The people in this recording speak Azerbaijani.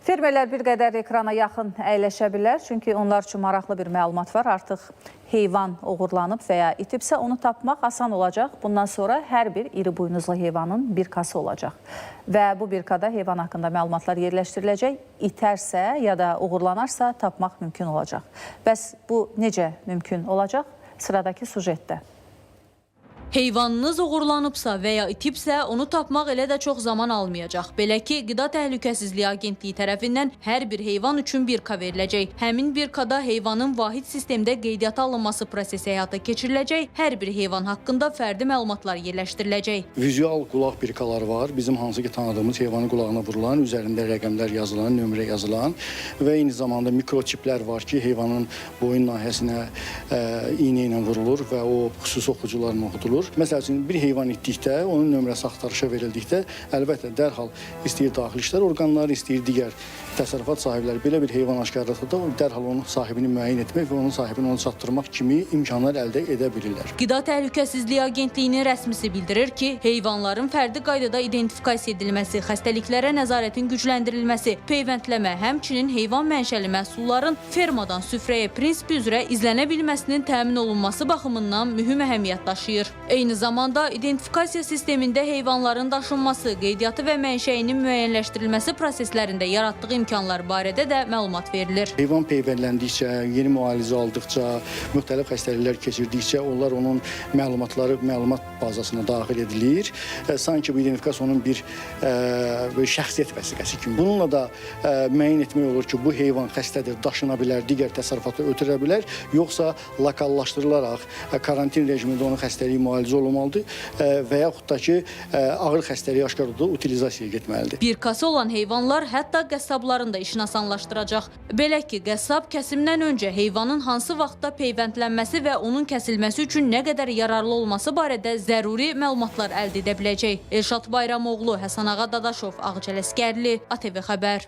Fermerlər bir qədər ekrana yaxın əyləşə bilər, çünki onlar üçün maraqlı bir məlumat var. Artıq heyvan oğurlanıb və ya itibsə onu tapmaq asan olacaq. Bundan sonra hər bir iri buynuzlu heyvanın bir kası olacaq. Və bu bir kada heyvan haqqında məlumatlar yerləşdiriləcək. İtərsə ya da uğurlanarsa tapmaq mümkün olacaq. Bəs bu necə mümkün olacaq? Sıradakı sujetdə. Heyvanınız uğurlanıbsa və ya itibsə, onu tapmaq elə də çox zaman almayacaq. Belə ki, Qida Təhlükəsizliyi Agentliyi tərəfindən hər bir heyvan üçün bir ka veriləcək. Həmin bir kada heyvanın vahid sistemdə qeydiyyata alınması prosesi həyata keçiriləcək. Hər bir heyvan haqqında fərdi məlumatlar yerləşdiriləcək. Vizual qulaq birkalar var. Bizim hansı ki tanıdığımız heyvanın qulağına vurulan, üzərində rəqəmlər yazılan, nömrə yazılan və eyni zamanda mikroçiplər var ki, heyvanın boyun nahiyəsinə iğnə ilə vurulur və o xüsusi oxucularla oxudulur. Məsəl üçün, bir heyvan itdikdə, onun nömrəsi axtarışa verildikdə, əlbəttə, dərhal istəyir daxili işlər orqanları, istəyir digər təsərrüfat sahibləri belə bir heyvan aşkarladıqda dərhal onun sahibini müəyyən etmək və onun sahibini onu çatdırmaq kimi imkanlar əldə edə bilirlər. Qida Təhlükəsizliyi Agentliyinin rəsmisi bildirir ki, heyvanların fərdi qaydada identifikasiya edilməsi, xəstəliklərə nəzarətin gücləndirilməsi, peyvəndləmə, həmçinin heyvan mənşəli məhsulların fermadan süfrəyə prinsipi üzrə izlənə bilməsinin təmin olunması baxımından mühüm əhəmiyyət daşıyır. Eyni zamanda identifikasiya sistemində heyvanların daşınması, qeydiyyatı və mənşəyinin müəyyənləşdirilməsi proseslərində yaratdığı imkanlar barədə də məlumat verilir. Heyvan peyvəndləndikcə, yeni müalicə aldıqca, müxtəlif xəstəliklər keçirdikcə onlar onun məlumatları məlumat bazasına daxil edilir. Sanki bu identifikasiya onun bir şəxsiyyət vəsiqəsi kimi. Bununla da müəyyən etmək olur ki, bu heyvan xəstədir, daşına bilər, digər təsərrüfata ötürə bilər, yoxsa lokallaşdırılaraq karantin rejimində onun xəstəliyi müalicə olunmalıdır və yaxud da ki, ağır xəstəliyi aşkar olduqda utilizasiyaya getməlidir. Bir kası olan heyvanlar hətta qəssabların da işini asanlaşdıracaq. Belə ki, qəssab kəsimdən öncə heyvanın hansı vaxtda peyvəndlənməsi və onun kəsilməsi üçün nə qədər yararlı olması barədə zəruri məlumatlar əldə edə biləcək. Elşad Bayramoğlu, Həsənağa Dadaşov, Ağcəl Əskərli, ATV Xəbər.